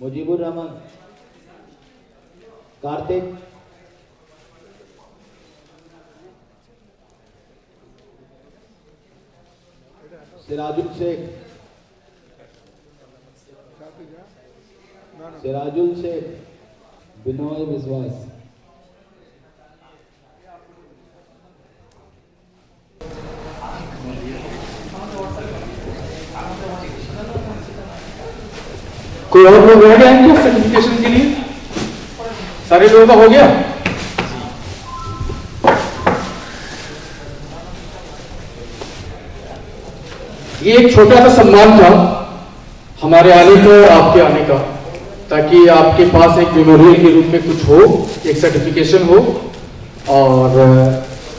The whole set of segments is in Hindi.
मुजीबुर रहमान, कार्तिक, सिराजुल शेख, सिराजुल शेख, बिनोय विश्वास। कोई और लोग रह गए हैं क्या सर्टिफिकेशन के लिए? सारे लोगों का हो गया? ये एक छोटा सा सम्मान था हमारे आने का और आपके आने का, ताकि आपके पास एक मेमोरियल के रूप में कुछ हो, एक सर्टिफिकेशन हो और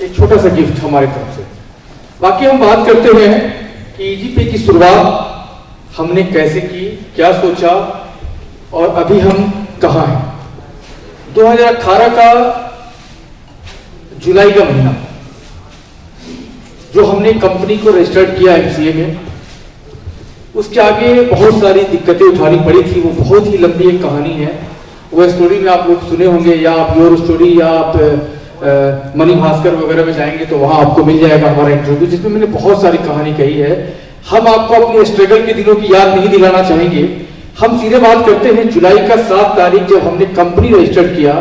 एक छोटा सा गिफ्ट हमारी तरफ से। बाकी हम बात करते हैं कि ईजीपे की शुरुआत हमने कैसे की, क्या सोचा और अभी हम कहाँ हैं। 2018 का जुलाई का महीना जो हमने कंपनी को रजिस्टर्ड किया एमसीए में, उसके आगे बहुत सारी दिक्कतें उठानी पड़ी थी। वो बहुत ही लंबी एक कहानी है। वो स्टोरी में आप लोग सुने होंगे, या आप योर स्टोरी या आप मनी भास्कर वगैरह में जाएंगे तो वहां आपको मिल जाएगा हमारा इंटरव्यू, जिसमें मैंने बहुत सारी कहानी कही है। हम आपको अपने स्ट्रगल के दिनों की याद नहीं दिलाना चाहेंगे। हम सीधे बात करते हैं जुलाई का 7 तारीख जब हमने कंपनी रजिस्टर्ड किया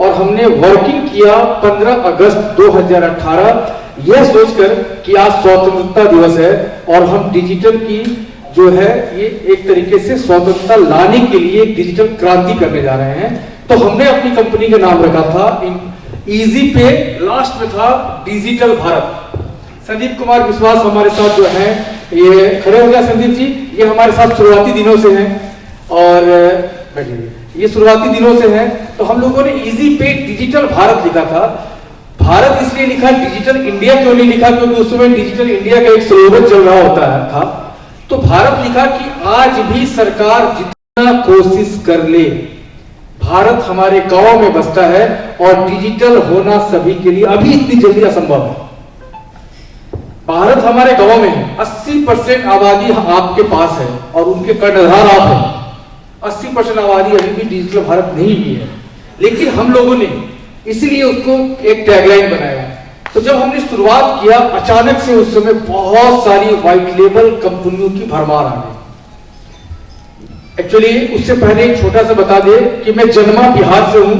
और हमने वर्किंग किया 15 अगस्त 2018, यह सोचकर कि आज स्वतंत्रता दिवस है और हम डिजिटल की जो है ये एक तरीके से स्वतंत्रता लाने के लिए एक डिजिटल क्रांति करने जा रहे हैं। तो हमने अपनी कंपनी का नाम रखा था ईजीपे, लास्ट में था डिजिटल भारत। संदीप कुमार विश्वास हमारे साथ जो है, ये खड़े हो गया संदीप जी, ये हमारे साथ शुरुआती दिनों से हैं और ये शुरुआती दिनों से हैं। तो हम लोगों ने ईजीपे डिजिटल भारत लिखा था। भारत इसलिए लिखा, डिजिटल इंडिया क्यों नहीं लिखा, क्योंकि उस समय डिजिटल इंडिया का एक स्लोगन चल रहा होता था। तो भारत लिखा कि आज भी सरकार जितना कोशिश कर ले, भारत हमारे गांव में बसता है और डिजिटल होना सभी के लिए अभी इतनी जल्दी असंभव है। भारत हमारे गांव में है, 80% आबादी आपके पास है और उनके कर्णधार आप हैं। 80% आबादी अभी भी डिजिटल भारत नहीं भी है, लेकिन हम लोगों ने इसलिए उसको एक टैगलाइन बनाया। तो जब हमने शुरुआत किया, अचानक से उस समय बहुत सारी व्हाइट लेबल कंपनियों की भरमार आ गई। एक्चुअली उससे पहले एक छोटा सा बता दे कि मैं जन्मा बिहार से हूं।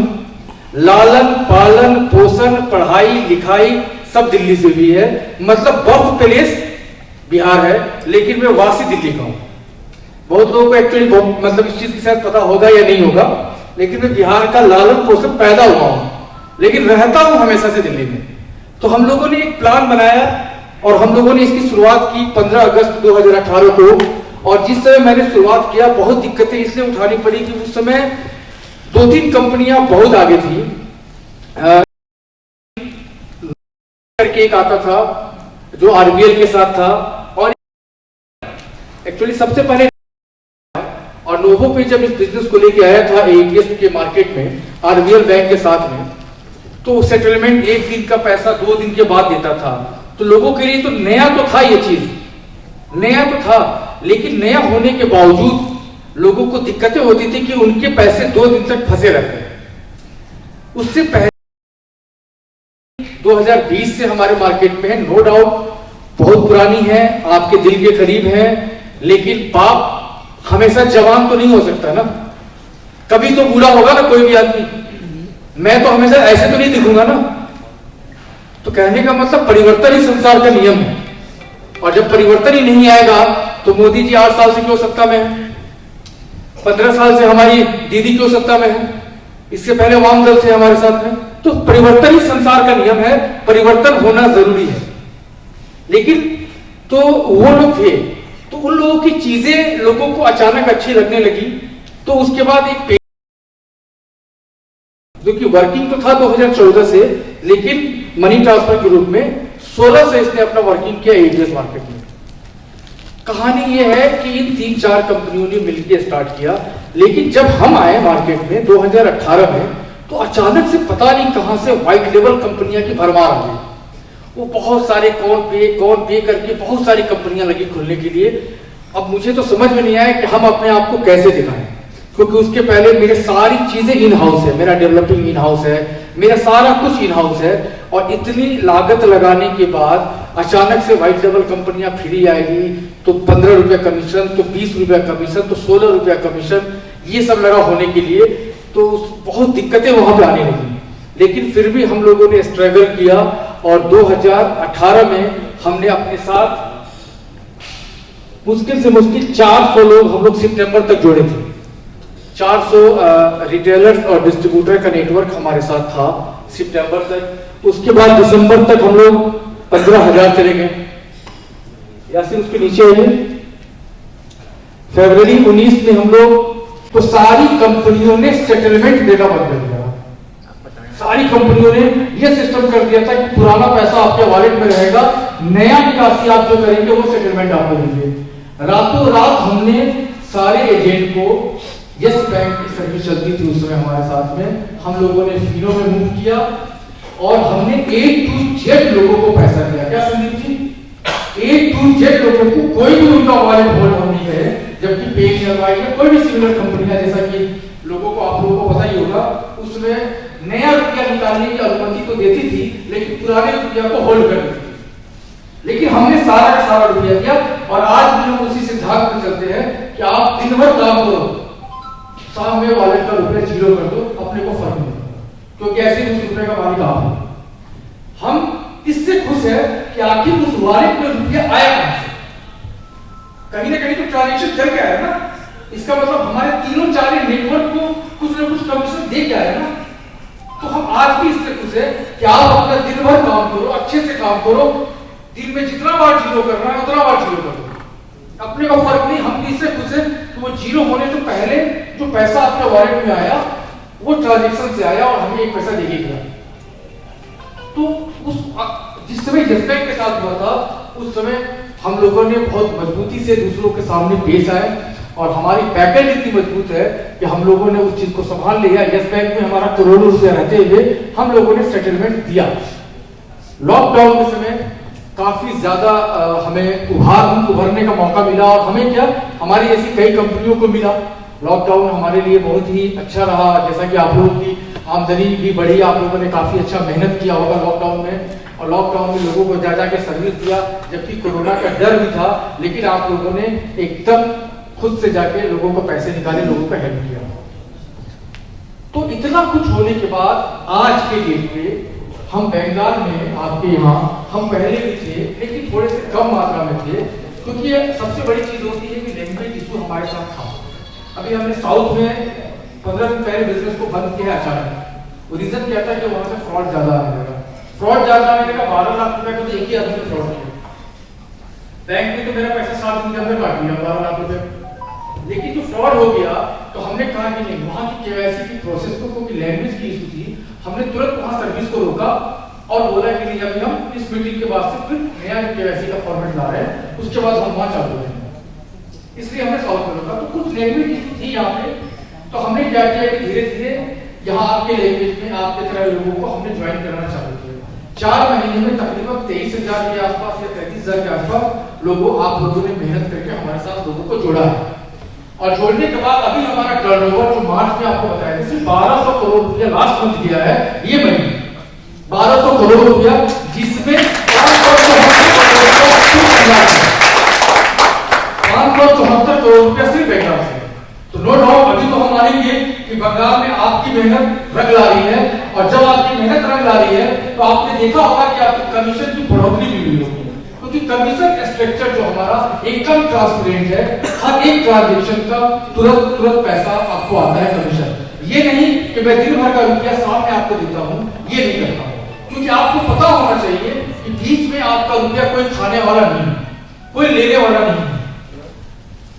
लालन पालन पोषण पढ़ाई लिखाई सब दिल्ली से भी है, मतलब बर्थ प्लेस बिहार है, लेकिन मैं वासी दिल्ली का हूं। बहुत लोगों को एक्चुअली मतलब इस चीज की शायद पता होगा या नहीं होगा, लेकिन मैं बिहार का लालन पोषण पैदा हुआ हूं, लेकिन रहता हूं हमेशा से दिल्ली में। तो हम लोगों ने एक प्लान बनाया और हम लोगों ने इसकी शुरुआत की 15 अगस्त 2018 को। और जिस समय मैंने शुरुआत किया, बहुत दिक्कतें इसलिए उठानी पड़ी कि उस समय 2-3 कंपनियां बहुत आगे थी। करके एक आता था जो आरबीएल के साथ था, और एक्चुअली सबसे पहले और नोवो पे जब इस बिजनेस को लेके आया था एईपीएस के मार्केट में आरबीएल बैंक के साथ में, तो सेटलमेंट 1 दिन का पैसा 2 दिन के बाद देता था। तो लोगों के लिए तो नया तो था, ये चीज नया तो था, लेकिन नया होने के बावजूद लोगों को दिक्कतें होती थी कि उनके पैसे 2 दिन तक फंसे रहते हैं। उससे पहले 2020 से हमारे मार्केट में है, नो डाउट बहुत पुरानी है, आपके दिल के करीब है, लेकिन बाप हमेशा जवान तो नहीं हो सकता ना, कभी तो बूढ़ा होगा ना कोई भी आदमी। मैं तो हमेशा ऐसे तो नहीं दिखूंगा ना। तो कहने का मतलब परिवर्तन ही संसार का नियम है, और जब परिवर्तन ही नहीं आएगा तो मोदी जी 8 साल से क्यों सत्ता में है, 15 साल से हमारी दीदी क्यों सत्ता में है, इससे पहले वाम दल थे हमारे साथ में। तो परिवर्तन ही संसार का नियम है, परिवर्तन होना जरूरी है। लेकिन तो वो लोग थे, तो उन लोगों की चीजें लोगों को अचानक अच्छी लगने लगी। तो उसके बाद एक जो कि वर्किंग तो था 2014 से, लेकिन मनी ट्रांसफर के रूप में 16 से इसने अपना वर्किंग किया एजीएस मार्केट में। कहानी यह है कि इन 3-4 कंपनियों ने मिलकर स्टार्ट किया, लेकिन जब हम आए मार्केट में 2018 में, तो अचानक से पता नहीं कहां से व्हाइट लेबल कंपनियां की भरमार आ गई। वो बहुत सारे कौन पे करके बहुत सारी कंपनियां लगी खुलने के लिए। अब मुझे तो समझ में नहीं आया कि हम अपने आप को कैसे दिखाएं। क्योंकि उसके पहले मेरे सारी चीजें इन हाउस है, मेरा डेवलपिंग इन हाउस है, मेरा सारा कुछ इन हाउस है। और इतनी लागत लगाने के बाद अचानक से व्हाइट लेबल कंपनियां फ्री आएगी तो 15 रुपया कमीशन, तो 20 रुपया कमीशन, तो 16 रुपया कमीशन, ये सब लगा होने के लिए तो बहुत दिक्कतें वहां पे आने लगी। लेकिन फिर भी हम लोगों ने स्ट्रगल किया और 2018 में हमने अपने साथ मुश्किल से मुश्किल 400 लोग हम लोग सितंबर तक जोड़े थे। 400 रिटेलर्स और डिस्ट्रीब्यूटर का नेटवर्क हमारे साथ था सितंबर तक। उसके बाद दिसंबर तक हम लोग 15,000 चले गए, या फिर उसके नीचे है फरवरी 19 में हम लोग, तो सारी कंपनियों ने सेटलमेंट देना बंद कर दिया। सारी कंपनियों ने यह सिस्टम कर दिया था कि पुराना पैसा आपके वॉलेट में रहेगा, नया निकासी आप जो करेंगे वो सेटलमेंट आपको देंगे। रातों रात हमने सारे एजेंट को, यस बैंक की सर्विस चलती थी उस समय हमारे साथ में, हम लोगों ने फिनो में मूव किया और हमने A to Z लोगों को पैसा दिया। क्या Sandeep ji? A to Z लोगों को कोई भी उनका वॉलेट होल्ड नहीं है, जबकि पेटीएम या कोई भी सिमिलर कंपनियां, जैसा कि लोगों को, आप लोगों को पता ही होगा, उसमें नया रुपया निकालने की अनुमति तो देती थी लेकिन पुराने रुपया को होल्ड कर देती थी। लेकिन हमने सारा का सारा रुपया दिया और आज भी हम उसी सिद्धांत पर चलते हैं कि आप दिन भर काम करो, शाम में वॉलेट का रुपया जीरो कर दो, अपने को फर्क नहीं पड़ता, क्योंकि ऐसे उस रुपये का मालिक आप हो। हम इससे खुश है कि आखिर उस वॉलेट में रुपया आया कहां से? कहीं ना कहीं तो ट्रांजेक्शन चल के आया ना, इसका मतलब हमारे तीनों चार नेटवर्क को कुछ ना कुछ कमीशन दे के आया ना। तो हम आज भी इससे खुश है कि आप अपना दिन भर काम करो, अच्छे से काम करो, दिन में जितना बार जीरो करना है उतना बार जीरो करो, अपने को फर्क नहीं। हम भी इससे खुश है कि वो जीरो होने से पहले जो पैसा आपके वॉलेट में आया वो ट्रांजेक्शन से आया और हमें एक पैसा दे गया। तो उस जिस समय यस बैंक के साथ हुआ था उस समय हम लोगों ने बहुत मजबूती से दूसरों के सामने पेश आए और हमारी बैकएंड इतनी मजबूत है कि हम लोगों ने उस चीज को संभाल लिया। यस बैंक में हमारा करोड़ों रुपया रहते हुए हम लोगों ने सेटलमेंट दिया। लॉकडाउन के समय काफी ज्यादा हमें उभरने का मौका मिला और हमें क्या, हमारी ऐसी कई कंपनियों को मिला। लॉकडाउन हमारे लिए बहुत ही अच्छा रहा, जैसा कि आप लोगों की आमदनी भी बढ़ी, आप लोगों ने काफी अच्छा मेहनत किया होगा लॉकडाउन में, और लॉकडाउन में लोगों को जा के सर्विस दिया, जबकि कोरोना का डर भी था, लेकिन आप लोगों ने एकदम खुद से जाके लोगों को पैसे निकाले, लोगों को हेल्प किया। तो इतना कुछ होने के बाद आज के डेट पे हम बंगाल में, आपके यहाँ हम पहले भी थे लेकिन थोड़े से कम मात्रा में थे, क्योंकि ये सबसे बड़ी चीज होती है कि लैंग्वेज इशू हमारे साथ था। अभी हमने साउथ में 15 दिन पहले बिजनेस को बंद किया अचानक। वो रीजन क्या था कि वहां से फ्रॉड ज्यादा आने लगा। फ्रॉड ज्यादा आने लगा, 12 लाख रुपए को तो एक ही आदमी ने फ्रॉड किया। बैंक में तो मेरा पैसा 7 दिन के अंदर काट दिया 12 लाख रुपए, लेकिन जो फ्रॉड हो गया तो हमने कहा कि नहीं, वहां की केवाईसी की प्रोसेस को, क्योंकि लैंग्वेज की इशू थी, हमने तुरंत वहां सर्विस को रोका और बोला कि नहीं, अभी हम इस मीटिंग के बाद से फिर नया केवाईसी का फॉर्मेट ला रहे हैं, उसके बाद हम वहां चालू करेंगे। इसलिए हमने साउथ में रोका। तो कुछ लैंग्वेज इशू थी यहाँ पे, तो हमने क्या किया कि धीरे धीरे यहाँ आपके लैंग्वेज में आपके तरह लोगों को हमने ज्वाइन करना चालू किया। 4 महीने में तकरीबन 23,000 के आसपास या 33,000 के आसपास आप लोगों ने मेहनत करके हमारे साथ लोगों को जोड़ा है। और जोड़ने के बाद अभी हमारा टर्नओवर जो मार्च में आपको बताया था, सिर्फ 1200 करोड़ रुपया लास्ट मंथ दिया है ये महीने, 1200 करोड़ रुपया, जिसमें 574 करोड़ रुपया सिर्फ बंगाल से। तो नो डाउट अभी तो हम मानेंगे कि बंगाल में आपकी मेहनत रंग ला रही है, और जब आपकी मेहनत रंग ला रही है तो आपने देखा होगा कि आपकी कमीशन की बढ़ोतरी भी हुई होगी, क्योंकि कमीशन स्ट्रक्चर जो हमारा एकदम ट्रांसपेरेंट है, हर एक ट्रांजैक्शन का तुरंत पैसा आपको आता है कमीशन। ये नहीं कि मैं दिन भर का रुपया सामने आपको देता हूं, ये नहीं करता हूं, क्योंकि आपको पता होना चाहिए कि बीच में आपका रुपया कोई खाने वाला नहीं, कोई लेने वाला नहीं।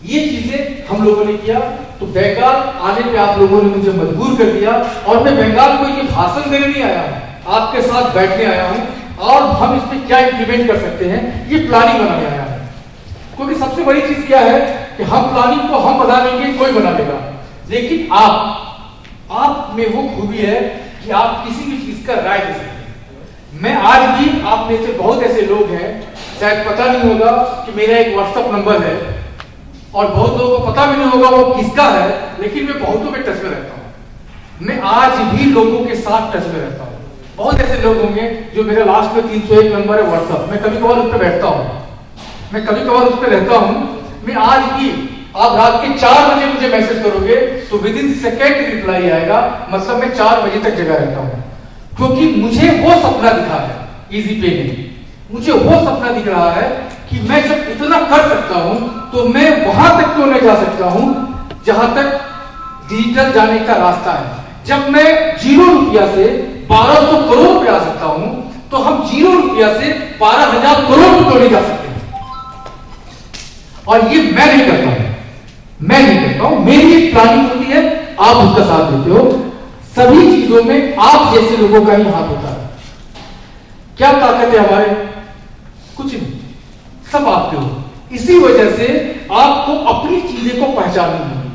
ये चीजें हम लोगों ने किया। तो बंगाल आने पे आप लोगों ने मुझे मजबूर कर दिया, और मैं बंगाल को ये भाषण देने नहीं आया, आपके साथ बैठने आया हूं और हम इसमें क्या इंप्लीमेंट कर सकते हैं ये प्लानिंग बनाने आया है। क्योंकि सबसे बड़ी चीज क्या है कि हम प्लानिंग को हम बना लेंगे, कोई बना लेगा, लेकिन आप में वो खूबी है कि आप किसी भी चीज का राय दे सकते हैं। मैं आज भी, आप में से बहुत ऐसे लोग हैं, शायद पता नहीं होगा कि मेरा एक व्हाट्सएप नंबर है, और बहुत लोगों को पता भी नहीं होगा वो किसका है, लेकिन मैं बहुतों के टच में रहता हूं। मैं आज भी लोगों के साथ टच में रहता हूं। बहुत ऐसे लोग होंगे जो मेरा लास्ट में 301 नंबर है व्हाट्सएप, मैं कभी कभार उस पर बैठता हूं, मैं कभी कभार उस पर रहता हूं। मैं आज भी, आप रात के 4 बजे मुझे मैसेज करोगे तो विद इन सेकेंड रिप्लाई आएगा, मतलब मैं 4 बजे तक जगा रहता हूं, क्योंकि मुझे वो सपना दिखा है इजी पे में। मुझे वो सपना दिख रहा है कि मैं जब इतना कर सकता हूं तो मैं वहां तक क्यों नहीं जा सकता हूं जहां तक डिजिटल जाने का रास्ता है। जब मैं 0 रुपया से 1200 करोड़ पे आ सकता हूं तो हम 0 रुपया से 12,000 करोड़ पे तो नहीं जा सकते। और ये मैं नहीं करता हूं, मैं नहीं करता हूं, मेरी एक प्लानिंग होती है, आप उसका साथ देते हो। सभी चीजों में आप जैसे लोगों का ही हाथ होता है। क्या ताकत है हमारे? कुछ नहीं, सब आपके हो। इसी वजह से आपको अपनी चीजें को पहचाननी होगी।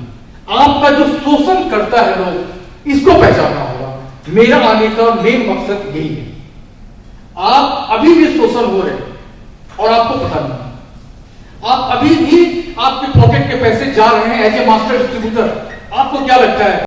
आपका जो शोषण करता है लोग, इसको पहचानना होगा। मेरा आने का मेन मकसद यही है। आप अभी भी शोषण हो रहे हैं और आपको पता नहीं। आप अभी भी आपके पॉकेट के पैसे जा रहे हैं एज ए मास्टर डिस्ट्रीब्यूटर। आपको क्या लगता है